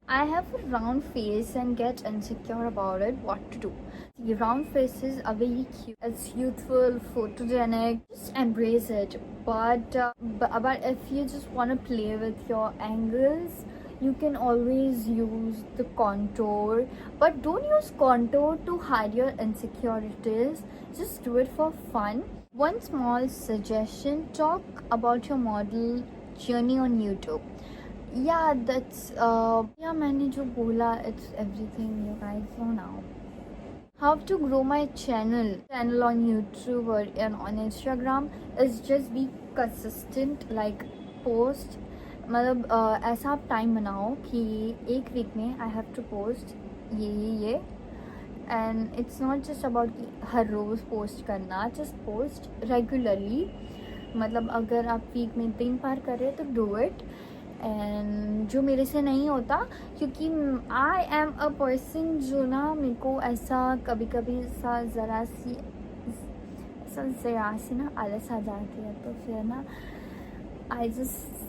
I have a round face and get insecure about it. What to do? The round faces are very cute. It's youthful, photogenic. Just embrace it. But if you just want to play with your angles, you can always use the contour. But don't use contour to hide your insecurities. Just do it for fun. One small suggestion: talk about your model journey on YouTube. Yeah, that's yeah, मैंने जो बोला, it's everything you guys know now. How to grow my channel on YouTube or on Instagram is just be consistent, like post. मतलब ऐसा आप time बनाओ कि एक week में आई हैव टू पोस्ट ये and it's not just about कि हर रोज़ post करना, जस्ट पोस्ट रेगुलरली. मतलब अगर आप वीक में 3 बार कर रहे हो तो डू इट. एंड जो मेरे से नहीं होता, क्योंकि आई एम अ पर्सन जो ना, मेरे को ऐसा कभी कभी ज़रा सी ना आलस आ जाती है, तो फिर ना आई जस्ट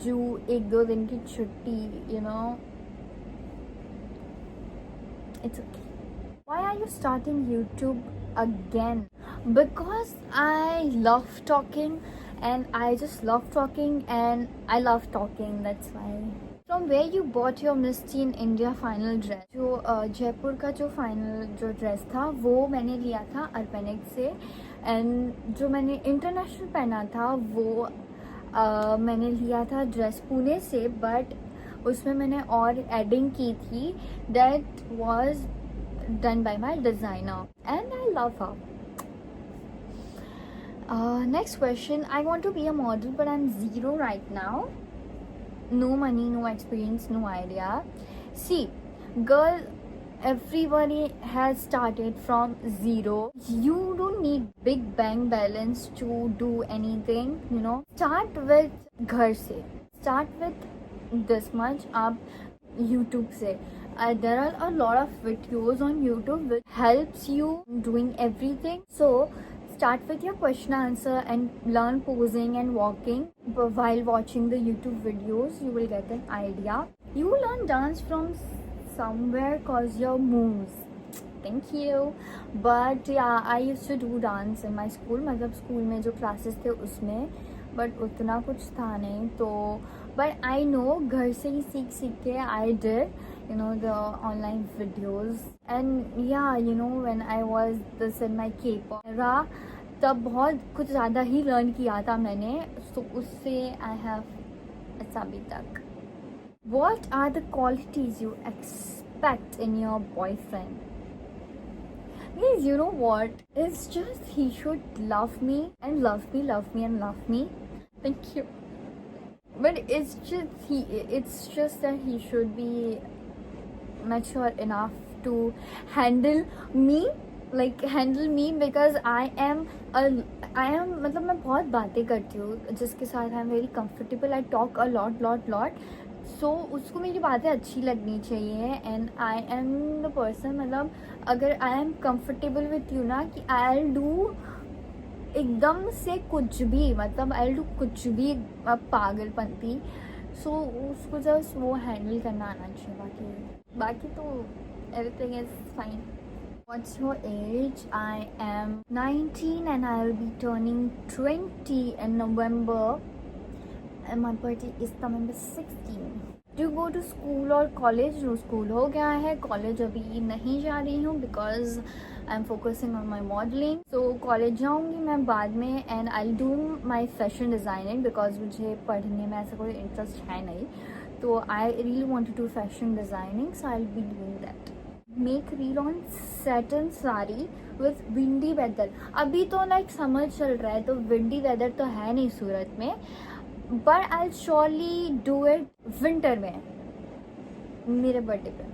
जो 1-2 दिन की छुट्टी, you know, it's okay. Why are you starting YouTube again? Because I love talking and I just love talking and I love talking, that's why. From where you bought your Miss Teen India final dress? जो जयपुर का जो final जो dress था वो मैंने लिया था Urbanic से. एंड जो मैंने इंटरनेशनल पहना था वो मैंने लिया था ड्रेस पुणे से, बट उसमें मैंने और एडिंग की थी. That was done by my designer and I love her. Next question. I want to be a model but I'm zero right now. No money, no experience, no idea. See, girl, everybody has started from zero. You don't need big bank balance to do anything, you know. Start with घर से. Start with this much. आप YouTube से. There are a lot of videos on YouTube which helps you doing everything. So start with your question answer and learn posing and walking. While watching the YouTube videos, you will get an idea. You will learn dance from somewhere cause your moves. Thank you. But yeah, I used to do dance in my school. मतलब school में जो classes थे उसमें, but उतना कुछ था नहीं. तो बट आई नो घर से ही सीख के I did, you know, the online videos. And yeah, you know, when I was this in my K-pop era, तब बहुत कुछ ज़्यादा ही लर्न किया था मैंने, तो उससे I have अच्छा अभी तक. What are the qualities you expect in your boyfriend? Guys, you know what? It's just he should love me and love me and love me. Thank you. But it's just that he should be mature enough to handle me, because I am मतलब मैं बहुत बातें करती हूँ जिसके साथ I am very comfortable. I talk a lot. So उसको मेरी बातें अच्छी लगनी चाहिए. And I am the person, मतलब अगर I am comfortable with you ना, कि आई विल डू एकदम से कुछ भी, मतलब आई विल डू कुछ भी पागलपंती. सो उसको जस्ट वो हैंडल करना आना चाहिए. बाकी तो everything is fine. What's your age? I am 19 and I will be turning 20 in November. And my birthday is November 16. Do you go to school or college? No, school हो गया है, college अभी नहीं जा रही हूँ because I'm focusing on my modeling. So college जाऊँगी मैं बाद में and I'll do my fashion designing because मुझे पढ़ने में ऐसा कोई इंटरेस्ट है नहीं. तो I really want to do fashion designing, so I'll be doing that. Make reel on satin saree with windy weather. अभी तो like summer चल रहा है, तो windy weather तो है नहीं सूरत में, but I'll surely do it winter में मेरे बर्थडे पे.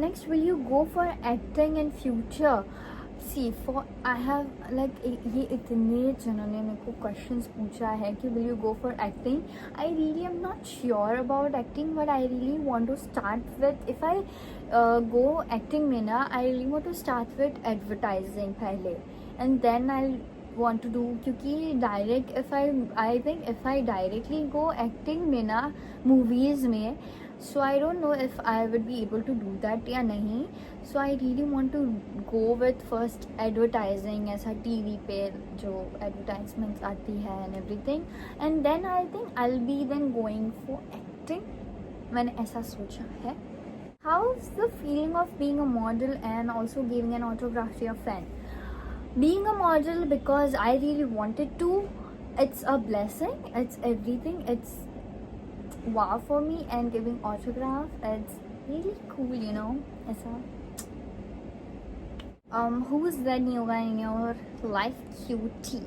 Next, will you go for acting in future? See, for I have like ये इतने जनों ने मेरे को questions पूछा है कि will you go for acting. I really am not sure about acting, but I really want to start with, if I go acting में ना, I really want to start with advertising पहले, and then I'll want to do, क्योंकि direct I think if I directly go acting में ना, movies में, So I don't know if I would be able to do that या नहीं. So I really want to go with first advertising, ऐसा TV पे जो advertisements आती है and everything, and then I think I'll be then going for acting. मैंने ऐसा सोचा है. How's the feeling of being a model and also giving an autograph to your friend? Being a model because I really wanted to. It's a blessing. It's everything. It's wow for me, and giving autograph, it's really cool, you know. Aisa. Who's the new guy in your life? Cutie.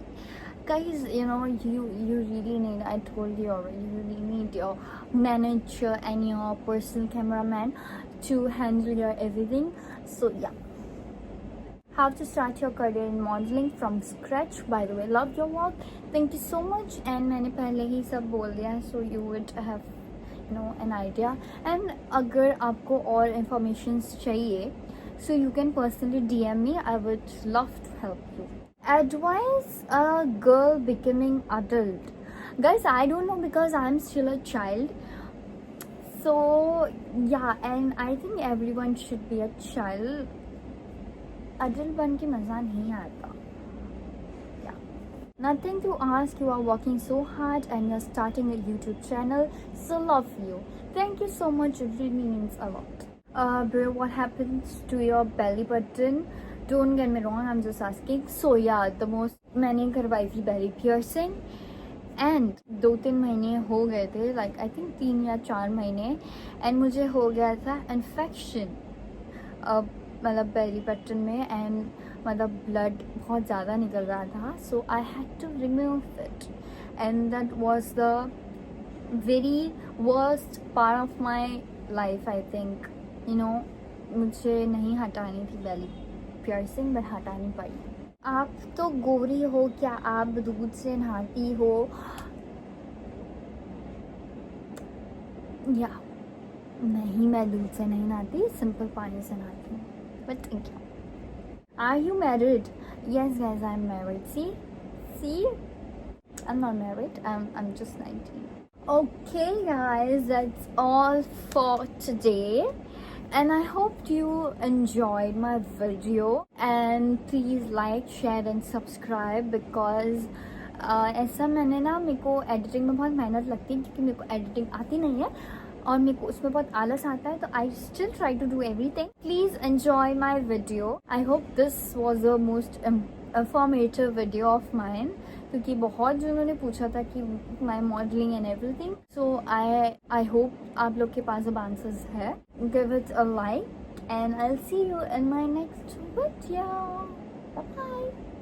Guys, you know, you really need, I told you already, you really need your manager and your personal cameraman to handle your everything. So yeah. How to start your career in modeling from scratch. By the way, love your work. Thank you so much. And मैंने पहले ही सब बोल दिया, so you would have, you know, an idea. And अगर आपको और informations चाहिए, so you can personally DM me. I would love to help you. Advise a girl becoming adult. Guys, I don't know because I'm still a child. So yeah, and I think everyone should be a child. Adult बन के मज़ा नहीं आता. Nothing to ask, you are working so hard and you're starting a YouTube channel, so love you. Thank you so much, it really means a lot. Bro, what happens to your belly button? Don't get me wrong, I'm just asking. So yeah, the most, मैंने करवाई थी belly piercing and 2-3 महीने हो गए थे, like I think 3 या 4 महीने, and मुझे हो गया था infection मतलब बेली बटन में, एंड मतलब ब्लड बहुत ज़्यादा निकल रहा था. So I had to remove it, and that was the very worst part of my life. I think, you know, मुझे नहीं हटानी थी बेली पियर्सिंग, बट हटानी पड़ी. आप तो गोरी हो, क्या आप दूध से नहाती हो? या नहीं, मैं दूध से नहीं नहाती, सिंपल पानी से नहाती हूँ. But thank you. Are you married? Yes, guys, I'm married. See, I'm not married. I'm just 19. Okay, guys, that's all for today. And I hope you enjoyed my video. And please like, share, and subscribe because ऐसा मैंने ना, मेरे को editing में बहुत मेहनत लगती है क्योंकि मेरे को एडिटिंग आती नहीं है और मेरे को उसमें बहुत आलस आता है. तो I still try to do everything. Please enjoy my video. I hope this was the most informative video of mine, क्योंकि बहुत जो उन्होंने पूछा था कि my modelling and everything. So I hope आप लोग के पास अब आंसर्स है. Give it a like and I will see you in my next video. Bye bye.